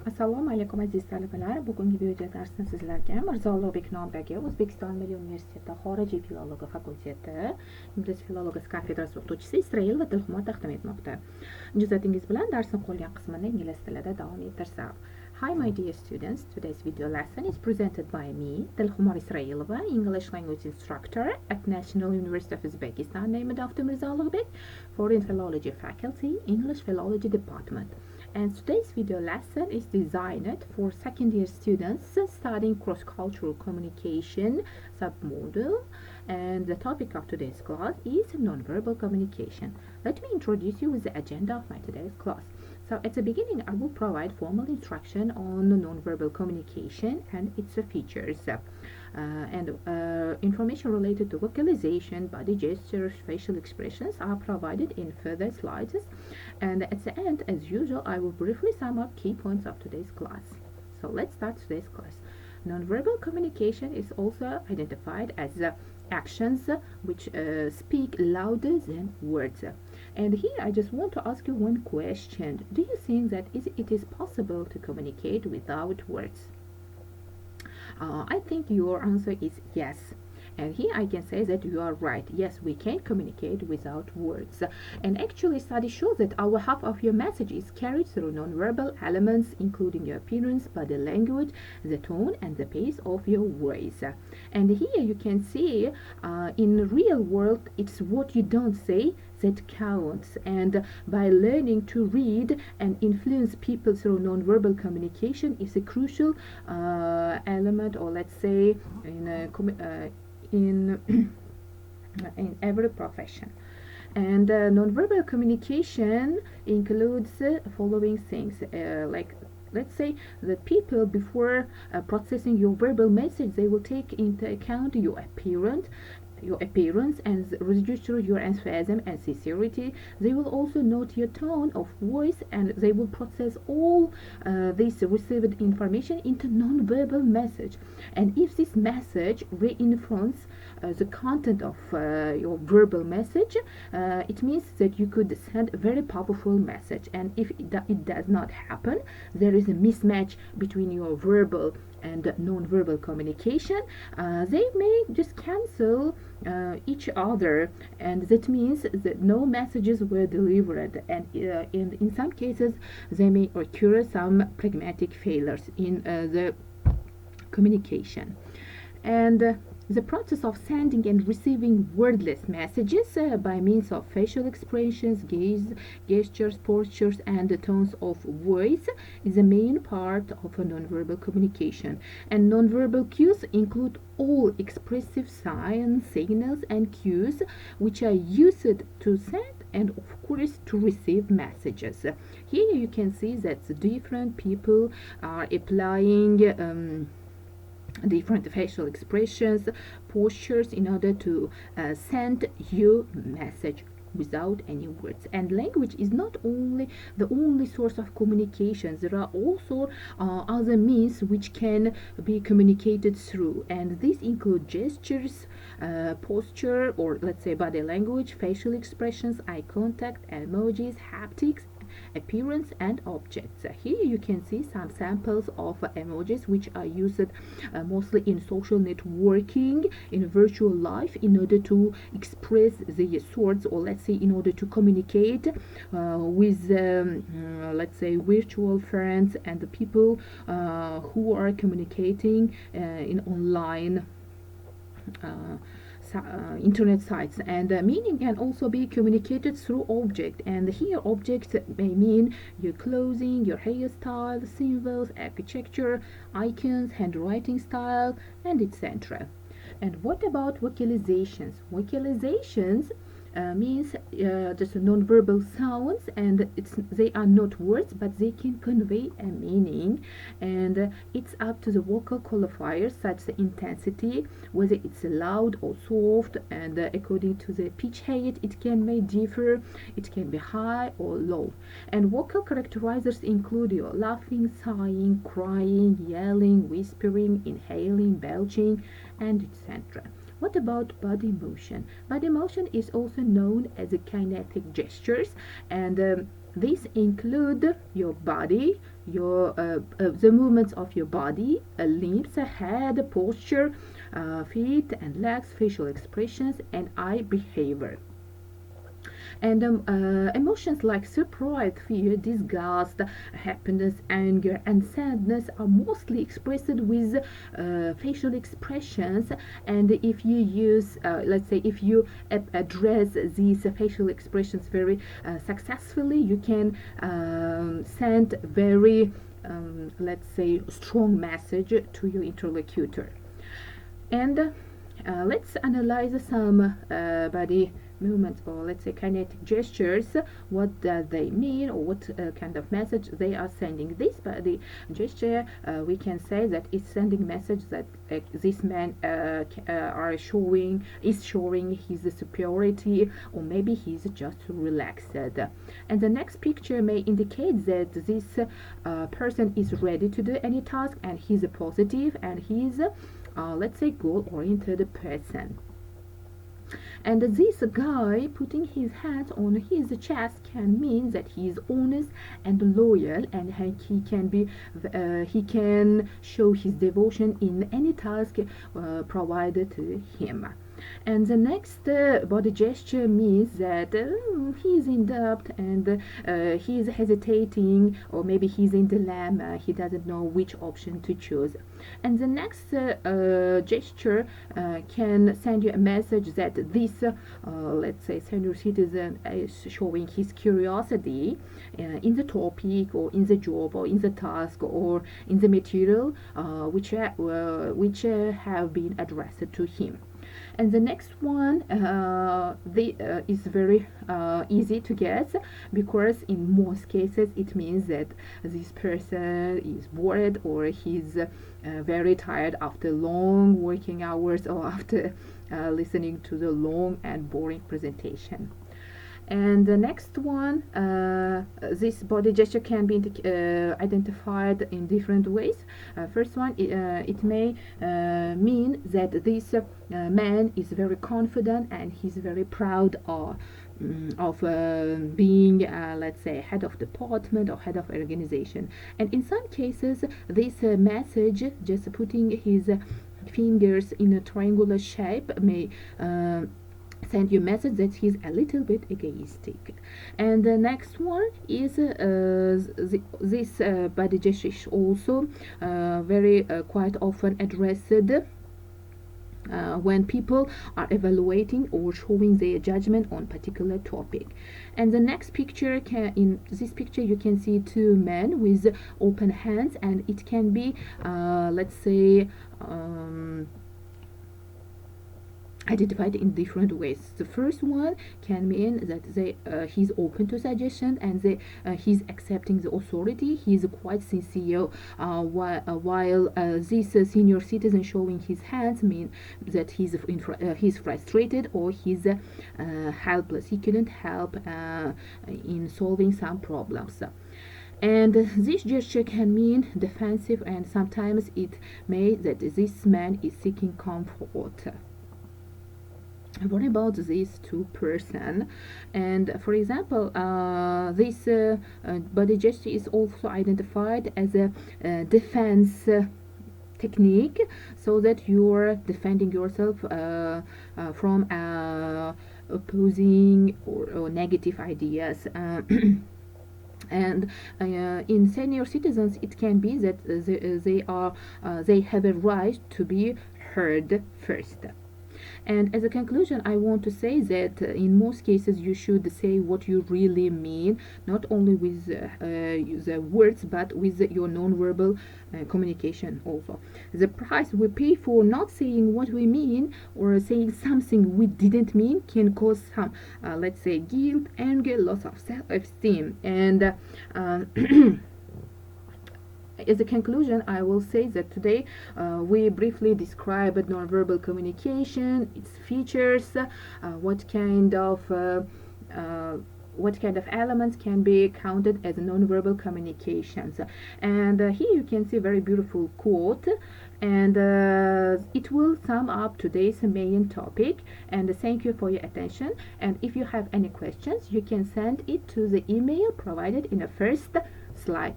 Assalomu alaykum aziz talabalar. Bugungi video darsda sizlarga Mirzo-Ulug'bek nomidagi O'zbekiston Milliy universiteti xorijiy filologiya fakulteti ingliz filologiyasi kafedrasi o'qituvchisi Israilova Dilkhumor taqdim etmoqda. Ijozat bilan darsning qolgan qismini ingliz tilida davom ettirsak. Hi my dear students, today's video lesson is presented by me, Dilkhumor Israilova, English language instructor at National University of Uzbekistan named after Mirzo-Ulug'bek, foreign philology faculty, English philology department. And today's video lesson is designed for second-year students studying cross-cultural communication submodule, and the topic of today's class is nonverbal communication. Let me introduce you with the agenda of my today's class. So at the beginning, I will provide formal instruction on nonverbal communication and its features, and information related to vocalization, body gestures, facial expressions are provided in further slides. And at the end, as usual, I will briefly sum up key points of today's class. So let's start today's class. Nonverbal communication is also identified as actions which speak louder than words. And here I just want to ask you one question. Do you think that it is possible to communicate without words? I think your answer is yes. And here I can say that you are right. Yes, we can communicate without words. And actually, studies show that our half of your message is carried through nonverbal elements, including your appearance, body language, the tone, and the pace of your voice. And here you can see in real world, it's what you don't say that counts. And by learning to read and influence people through nonverbal communication is a crucial element, or let's say in every profession. And nonverbal communication includes following things, like let's say that people before processing your verbal message, they will take into account your appearance and register your enthusiasm and sincerity. They will also note your tone of voice, and they will process all this received information into non-verbal message. And if this message reinforces the content of your verbal message, it means that you could send a very powerful message. And if it does not happen, there is a mismatch between your verbal and non-verbal communication. They may just cancel each other, and that means that no messages were delivered, and in some cases they may occur some pragmatic failures in the communication. And the process of sending and receiving wordless messages by means of facial expressions, gaze, gestures, postures, and tones of voice is a main part of a nonverbal communication. And nonverbal cues include all expressive signs, signals, and cues which are used to send and of course to receive messages. Here you can see that different people are applying different facial expressions, postures in order to send you message without any words. And language is not only the only source of communication. There are also other means which can be communicated through, and these include gestures, posture, or let's say body language, facial expressions, eye contact, emojis, haptics, appearance, and objects. Here you can see some samples of emojis which are used mostly in social networking, in virtual life, in order to express the sorts, or let's say in order to communicate with let's say virtual friends and the people who are communicating in online internet sites. And meaning can also be communicated through object, and here objects may mean your clothing, your hairstyle, symbols, architecture, icons, handwriting style, and etc. And what about vocalizations? Vocalizations means just non-verbal sounds, and they are not words, but they can convey a meaning, and it's up to the vocal qualifiers such as intensity, whether it's loud or soft, and according to the pitch height may differ. It can be high or low. And vocal characterizers include your laughing, sighing, crying, yelling, whispering, inhaling, belching, and etc. What about body motion? Body motion is also known as a kinetic gestures, and These include your body, your the movements of your body, limbs, head, posture, feet and legs, facial expressions, and eye behavior. And emotions like surprise, fear, disgust, happiness, anger, and sadness are mostly expressed with facial expressions. And if you use, let's say, if you address these facial expressions very successfully, you can send very let's say strong message to your interlocutor. And let's analyze some body movements, or let's say kinetic gestures. What do they mean, or what kind of message they are sending? This body gesture, we can say that it's sending message that this man is showing his superiority, or maybe he's just relaxed. And the next picture may indicate that this person is ready to do any task, and he's positive, and he's let's say goal-oriented person. And this guy putting his hands on his chest can mean that he is honest and loyal, and he can show his devotion in any task provided to him. And the next body gesture means that he is in doubt, and he is hesitating, or maybe he's in dilemma. He doesn't know which option to choose. And the next gesture can send you a message that this, let's say, senior citizen is showing his curiosity in the topic, or in the job, or in the task, or in the material which have been addressed to him. And the next one is very easy to guess, because in most cases it means that this person is bored, or he's very tired after long working hours, or after listening to the long and boring presentation. And the next one, this body gesture can be identified in different ways. First one, it may mean that this man is very confident, and he's very proud of being, let's say, head of department or head of organization. And in some cases, this message, just putting his fingers in a triangular shape, may send you a message that he's a little bit egoistic. And the next one is this body gesture is also very quite often addressed when people are evaluating or showing their judgment on particular topic. And the next picture, in this picture you can see two men with open hands, and it can be let's say identified in different ways. The first one can mean that he's open to suggestion, and he's accepting the authority. He's quite sincere, while this senior citizen showing his hands mean that he's frustrated, or he's helpless. He couldn't help in solving some problems. And this gesture can mean defensive, and sometimes it may that this man is seeking comfort. What about these two person? And for example, this body gesture is also identified as a defense technique, so that you're defending yourself from opposing or negative ideas. And in senior citizens, it can be that they have a right to be heard first. And as a conclusion, I want to say that in most cases you should say what you really mean, not only with the words, but with your non-verbal communication also. The price we pay for not saying what we mean, or saying something we didn't mean, can cause some, let's say, guilt, anger, loss of self-esteem. And as a conclusion, I will say that today we briefly described nonverbal communication, its features, what kind of what kind of elements can be counted as nonverbal communications. And here you can see a very beautiful quote, and it will sum up today's main topic. And thank you for your attention, and if you have any questions you can send it to the email provided in the first slide.